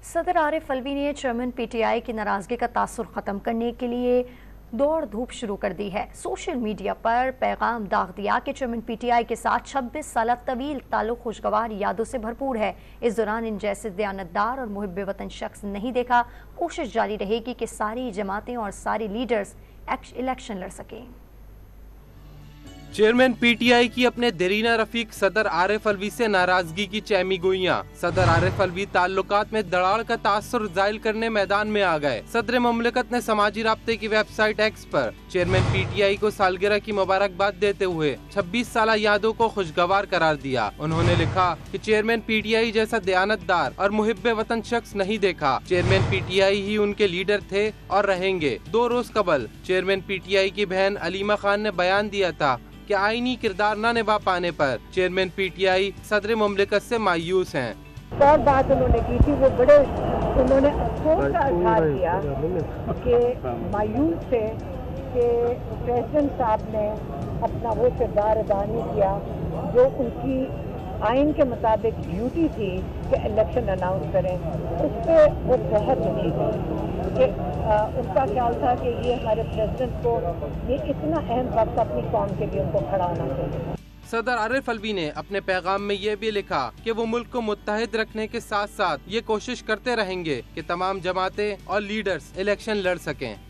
صدر عارف الوی نے چیئرمین پی ٹی آئی کی ناراضگی کا تاثر ختم کرنے کے لیے دوڑ دھوپ شروع کر دی ہے۔ سوشل میڈیا پر پیغام داغ دیا کہ چیئرمین پی ٹی آئی کے ساتھ 26 سالہ طویل تعلق خوشگوار یادوں سے بھرپور ہے۔ اس دوران ان جیسے دیانتدار اور محب وطن شخص نہیں دیکھا۔ کوشش جاری رہے گی کہ ساری جماعتیں اور سارے لیڈرز الیکشن لڑ سکیں۔ چیئرمین پی ٹی آئی کی اپنے دیرینہ رفیق صدر عارف الوی سے ناراضگی کی چیمی گوئیاں۔ صدر عارف الوی تعلقات میں دراڑ کا تاثر زائل کرنے میدان میں آ گئے۔ صدر مملکت نے سماجی رابطے کی ویب سائٹ ایکس پر چیئرمین پی ٹی آئی کو سالگرہ کی مبارکباد دیتے ہوئے 26 سالہ یادوں کو خوشگوار قرار دیا۔ انہوں نے لکھا کہ چیئرمین پی ٹی آئی جیسا دیانتدار اور محب وطن شخص نہیں دیکھا۔ چیئرمین پی ٹی آئی ہی ان کے لیڈر تھے اور رہیں گے۔ 2 روز قبل چیئرمین پی ٹی آئی کی بہن علیمہ خان نے بیان دیا تھا کہ آئینی کردار نہ نبھا پانے پر چیئرمین پی ٹی آئی صدر مملکت سے مایوس ہیں۔ اور بات انہوں نے کی تھی، وہ انہوں نے افسوس کا اظہار کیا کہ مایوس تھے کہ پریزیڈنٹ صاحب نے اپنا وہ کردار ادا نہیں کیا جو ان کی آئین کے مطابق ڈیوٹی تھی کہ الیکشن اناؤنس کریں۔ اس پہ وہ بہت دکھی تھی کہ ان کا خیال تھا کہ یہ ہمارے پریزیڈنٹ کو یہ اتنا اہم وقت اپنی قوم کے لیے ان کو کھڑا ہونا چاہیے۔ صدر عارف الوی نے اپنے پیغام میں یہ بھی لکھا کہ وہ ملک کو متحد رکھنے کے ساتھ ساتھ یہ کوشش کرتے رہیں گے کہ تمام جماعتیں اور لیڈرز الیکشن لڑ سکیں۔